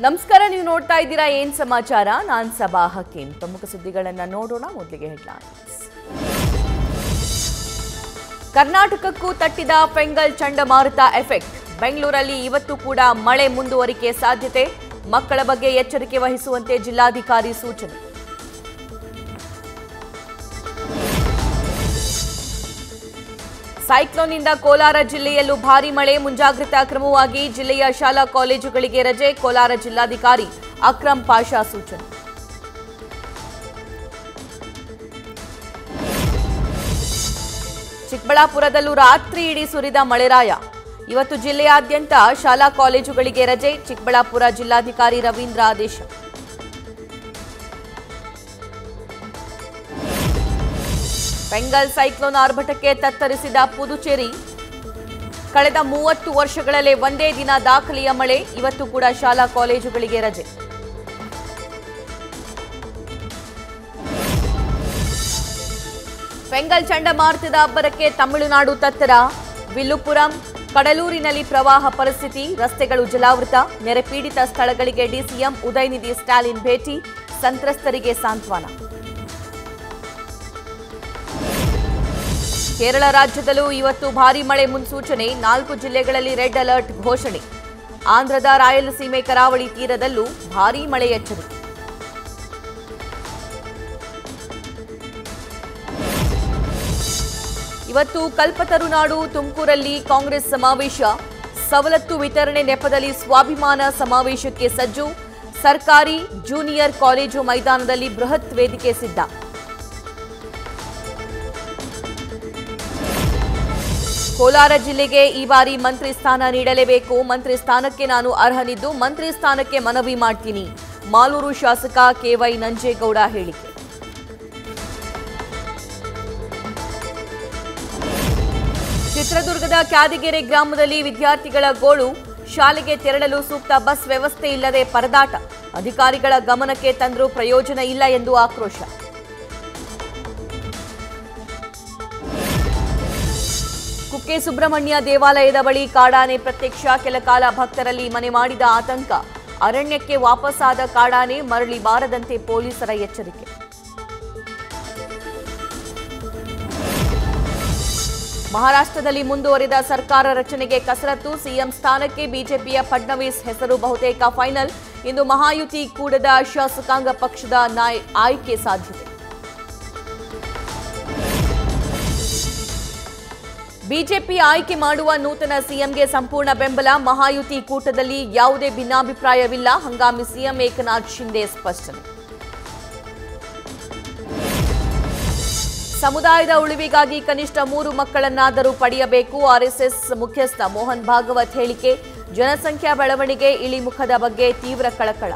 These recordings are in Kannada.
ನಮಸ್ಕಾರ, ನೀವು ನೋಡ್ತಾ ಇದ್ದೀರಾ ಏನ್ ಸಮಾಚಾರ. ನಾನು ಸಬಾ ಹಕೀಂ. ಪ್ರಮುಖ ಸುದ್ದಿಗಳನ್ನು ನೋಡೋಣ. ಮೊದಲಿಗೆ ಹೆಡ್ಲೈನ್ಸ್. ಕರ್ನಾಟಕಕ್ಕೂ ತಟ್ಟಿದ ಫೆಂಗಲ್ ಚಂಡಮಾರುತ ಎಫೆಕ್ಟ್. ಬೆಂಗಳೂರಲ್ಲಿ ಇವತ್ತು ಕೂಡ ಮಳೆ ಮುಂದುವರಿಕೆ ಸಾಧ್ಯತೆ. ಮಕ್ಕಳ ಬಗ್ಗೆ ಎಚ್ಚರಿಕೆ ವಹಿಸುವಂತೆ ಜಿಲ್ಲಾಧಿಕಾರಿ ಸೂಚನೆ. ಸೈಕ್ಲೋನ್ನಿಂದ ಕೋಲಾರ ಜಿಲ್ಲೆಯಲ್ಲೂ ಭಾರೀ ಮಳೆ. ಮುಂಜಾಗ್ರತಾ ಕ್ರಮವಾಗಿ ಜಿಲ್ಲೆಯ ಶಾಲಾ ಕಾಲೇಜುಗಳಿಗೆ ರಜೆ. ಕೋಲಾರ ಜಿಲ್ಲಾಧಿಕಾರಿ ಅಕ್ರಮ್ ಪಾಷಾ ಸೂಚನೆ. ಚಿಕ್ಕಬಳ್ಳಾಪುರದಲ್ಲೂ ರಾತ್ರಿ ಇಡೀ ಸುರಿದ ಮಳೆರಾಯ. ಇವತ್ತು ಜಿಲ್ಲೆಯಾದ್ಯಂತ ಶಾಲಾ ಕಾಲೇಜುಗಳಿಗೆ ರಜೆ. ಚಿಕ್ಕಬಳ್ಳಾಪುರ ಜಿಲ್ಲಾಧಿಕಾರಿ ರವೀಂದ್ರ ಆದೇಶ. ಬೆಂಗಾಲ್ ಸೈಕ್ಲೋನ್ ಆರ್ಭಟಕ್ಕೆ ತತ್ತರಿಸಿದ ಪುದುಚೇರಿ. ಕಳೆದ 30 ವರ್ಷಗಳಲ್ಲೇ ಒಂದೇ ದಿನ ದಾಖಲೆಯ ಮಳೆ. ಇವತ್ತು ಕೂಡ ಶಾಲಾ ಕಾಲೇಜುಗಳಿಗೆ ರಜೆ. ಬೆಂಗಾಲ್ ಚಂಡಮಾರುತದ ಅಬ್ಬರಕ್ಕೆ ತಮಿಳುನಾಡು ತತ್ತರ. ವಿಲ್ಲುಪುರಂ, ಕಡಲೂರಿನಲ್ಲಿ ಪ್ರವಾಹ ಪರಿಸ್ಥಿತಿ. ರಸ್ತೆಗಳು ಜಲಾವೃತ. ನೆರೆ ಪೀಡಿತ ಸ್ಥಳಗಳಿಗೆ ಡಿಸಿಎಂ ಉದಯನಿಧಿ ಸ್ಟಾಲಿನ್ ಭೇಟಿ. ಸಂತ್ರಸ್ತರಿಗೆ ಸಾಂತ್ವನ. ಕೇರಳ ರಾಜ್ಯದಲ್ಲೂ ಇವತ್ತು ಭಾರೀ ಮಳೆ ಮುನ್ಸೂಚನೆ. 4 ಜಿಲ್ಲೆಗಳಲ್ಲಿ ರೆಡ್ ಅಲರ್ಟ್ ಘೋಷಣೆ. ಆಂಧ್ರದ ರಾಯಲಸೀಮೆ ಕರಾವಳಿ ತೀರದಲ್ಲೂ ಭಾರೀ ಮಳೆ ಎಚ್ಚರಿಕೆ. ಇವತ್ತು ಕಲ್ಪತರುನಾಡು ತುಮಕೂರಲ್ಲಿ ಕಾಂಗ್ರೆಸ್ ಸಮಾವೇಶ. ಸವಲತ್ತು ವಿತರಣೆ ನೆಪದಲ್ಲಿ ಸ್ವಾಭಿಮಾನ ಸಮಾವೇಶಕ್ಕೆ ಸಜ್ಜು. ಸರ್ಕಾರಿ ಜೂನಿಯರ್ ಕಾಲೇಜು ಮೈದಾನದಲ್ಲಿ ಬೃಹತ್ ವೇದಿಕೆ ಸಿದ್ಧ. ಕೋಲಾರ ಜಿಲ್ಲೆಗೆ ಈ ಬಾರಿ ಮಂತ್ರಿ ಸ್ಥಾನ ನೀಡಲೇಬೇಕು. ಮಂತ್ರಿ ಸ್ಥಾನಕ್ಕೆ ನಾನು ಅರ್ಹನಿದ್ದು ಮಂತ್ರಿ ಸ್ಥಾನಕ್ಕೆ ಮನವಿ ಮಾಡ್ತೀನಿ. ಮಾಲೂರು ಶಾಸಕ ಕೆವೈ ನಂಜೇಗೌಡ ಹೇಳಿಕೆ. ಚಿತ್ರದುರ್ಗದ ಕ್ಯಾದಿಗೆರೆ ಗ್ರಾಮದಲ್ಲಿ ವಿದ್ಯಾರ್ಥಿಗಳ ಗೋಳು. ಶಾಲೆಗೆ ತೆರಳಲು ಸೂಕ್ತ ಬಸ್ ವ್ಯವಸ್ಥೆ ಇಲ್ಲದೆ ಪರದಾಟ. ಅಧಿಕಾರಿಗಳ ಗಮನಕ್ಕೆ ತಂದರೂ ಪ್ರಯೋಜನ ಇಲ್ಲ ಎಂದು ಆಕ್ರೋಶ. ಕುಕ್ಕೆ ಸುಬ್ರಹ್ಮಣ್ಯ ದೇವಾಲಯದ ಬಳಿ ಕಾಡಾನೆ ಪ್ರತ್ಯಕ್ಷ. ಕೆಲಕಾಲ ಭಕ್ತರಲ್ಲಿ ಮನೆ ಮಾಡಿದ ಆತಂಕ. ಅರಣ್ಯಕ್ಕೆ ವಾಪಸ್ಸಾದ ಕಾಡಾನೆ ಮರಳಿ ಬಾರದಂತೆ ಪೊಲೀಸರ ಎಚ್ಚರಿಕೆ. ಮಹಾರಾಷ್ಟ್ರದಲ್ಲಿ ಮುಂದುವರಿದ ಸರ್ಕಾರ ರಚನೆಗೆ ಕಸರತ್ತು. ಸಿಎಂ ಸ್ಥಾನಕ್ಕೆ ಬಿಜೆಪಿಯ ಫಡ್ನವೀಸ್ ಹೆಸರು ಬಹುತೇಕ ಫೈನಲ್. ಇಂದು ಮಹಾಯುತಿ ಕೂಡದ ಶಾಸಕಾಂಗ ಪಕ್ಷದ ಆಯ್ಕೆ ಸಾಧ್ಯತೆ. ಬಿಜೆಪಿ ಆಯ್ಕೆ ಮಾಡುವ ನೂತನ ಸಿಎಂಗೆ ಸಂಪೂರ್ಣ ಬೆಂಬಲ. ಮಹಾಯುತಿ ಕೂಟದಲ್ಲಿ ಯಾವುದೇ ಭಿನ್ನಾಭಿಪ್ರಾಯವಿಲ್ಲ. ಹಂಗಾಮಿ ಸಿಎಂ ಏಕನಾಥ್ ಶಿಂದೆ ಸ್ಪಷ್ಟನೆ. ಸಮುದಾಯದ ಉಳಿವಿಗಾಗಿ ಕನಿಷ್ಠ 3 ಮಕ್ಕಳನ್ನಾದರೂ ಪಡೆಯಬೇಕು. ಆರ್ಎಸ್ಎಸ್ ಮುಖ್ಯಸ್ಥ ಮೋಹನ್ ಭಾಗವತ್ ಹೇಳಿಕೆ. ಜನಸಂಖ್ಯಾ ಬೆಳವಣಿಗೆ ಇಳಿಮುಖದ ಬಗ್ಗೆ ತೀವ್ರ ಕಳಕಳ.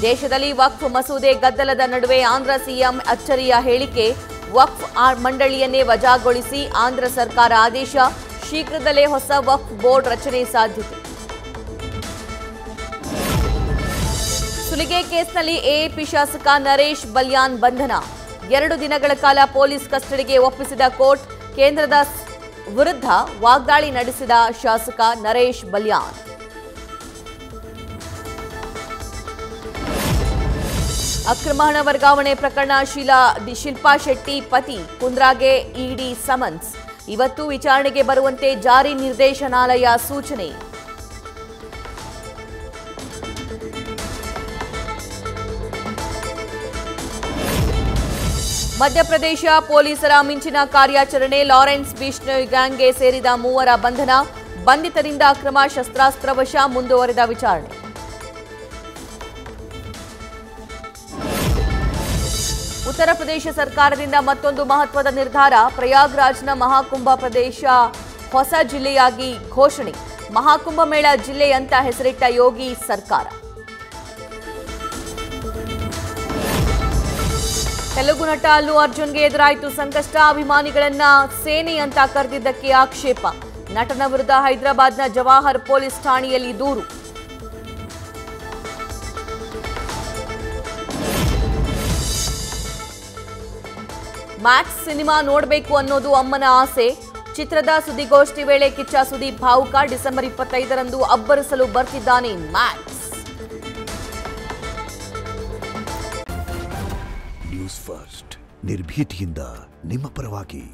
ದೇಶದಲ್ಲಿ ವಕ್ಫ್ ಮಸೂದೆ ಗದ್ದಲದ ನಡುವೆ ಆಂಧ್ರ ಸಿಎಂ ಅಚ್ಚರಿಯ ಹೇಳಿಕೆ. ವಕ್ಫ್ ಮಂಡಳಿಯನ್ನೇ ವಜಾಗೊಳಿಸಿ ಆಂಧ್ರ ಸರ್ಕಾರ ಆದೇಶ. ಶೀಘ್ರದಲ್ಲೇ ಹೊಸ ವಕ್ಫ್ ಬೋರ್ಡ್ ರಚನೆ ಸಾಧ್ಯತೆ. ಸುಲಿಗೆ ಕೇಸ್ನಲ್ಲಿ ಎಎಪಿ ಶಾಸಕ ನರೇಶ್ ಬಲ್ಯಾನ್ ಬಂಧನ. 2 ದಿನಗಳ ಕಾಲ ಪೊಲೀಸ್ ಕಸ್ಟಡಿಗೆ ಒಪ್ಪಿಸಿದ ಕೋರ್ಟ್. ಕೇಂದ್ರದ ವಿರುದ್ಧ ವಾಗ್ದಾಳಿ ನಡೆಸಿದ ಶಾಸಕ ನರೇಶ್ ಬಲ್ಯಾನ್. ಅಕ್ರಮ ಹಣ ವರ್ಗಾವಣೆ ಪ್ರಕರಣ. ಶಿಲ್ಪಾ ಶೆಟ್ಟಿ ಪತಿ ಕುಂದ್ರಾಗೆ ಇಡಿ ಸಮನ್ಸ್. ಇವತ್ತು ವಿಚಾರಣೆಗೆ ಬರುವಂತೆ ಜಾರಿ ನಿರ್ದೇಶನಾಲಯ ಸೂಚನೆ. ಮಧ್ಯಪ್ರದೇಶ ಪೊಲೀಸರ ಮಿಂಚಿನ ಕಾರ್ಯಾಚರಣೆ. ಲಾರೆನ್ಸ್ ಬಿಷ್ಣೋಯ್ ಗ್ಯಾಂಗ್ಗೆ ಸೇರಿದ 3 ಬಂಧನ. ಬಂಧಿತರಿಂದ ಅಕ್ರಮ ಶಸ್ತ್ರಾಸ್ತ್ರ ವಶ. ಮುಂದುವರೆದ ವಿಚಾರಣೆ. ಉತ್ತರ ಪ್ರದೇಶ ಸರ್ಕಾರದಿಂದ ಮತ್ತೊಂದು ಮಹತ್ವದ ನಿರ್ಧಾರ. ಪ್ರಯಾಗ್ರಾಜ್ನ ಮಹಾಕುಂಭ ಪ್ರದೇಶ ಹೊಸ ಜಿಲ್ಲೆಯಾಗಿ ಘೋಷಣೆ. ಮಹಾಕುಂಭ ಮೇಳ ಜಿಲ್ಲೆ ಅಂತ ಹೆಸರಿಟ್ಟ ಯೋಗಿ ಸರ್ಕಾರ. ತೆಲುಗು ನಟ ಅಲ್ಲು ಅರ್ಜುನ್ಗೆ ಎದುರಾಯಿತು ಸಂಕಷ್ಟ. ಅಭಿಮಾನಿಗಳನ್ನ ಸೇನೆ ಅಂತ ಕರೆದಿದ್ದಕ್ಕೆ ಆಕ್ಷೇಪ. ನಟನ ವಿರುದ್ಧ ಹೈದರಾಬಾದ್ನ ಜವಾಹರ್ ಪೊಲೀಸ್ ಠಾಣೆಯಲ್ಲಿ ದೂರು. ಮ್ಯಾಕ್ಸ್ ಸಿನಿಮಾ ನೋಡಬೇಕು ಅನ್ನೋದು ಅಮ್ಮನ ಆಸೆ. ಚಿತ್ರದ ಸುದ್ದಿಗೋಷ್ಠಿ ವೇಳೆ ಕಿಚ್ಚ ಸುದೀಪ್ ಭಾವುಕ. ಡಿಸೆಂಬರ್ 25ರಂದು ಅಬ್ಬರಿಸಲು ಬರ್ತಿದ್ದಾನೆ ಮ್ಯಾಕ್ಸ್. ನ್ಯೂಸ್ ಫಸ್ಟ್ ನಿರ್ಭೀತಿಯಿಂದ ನಿಮ್ಮ ಪರವಾಗಿ.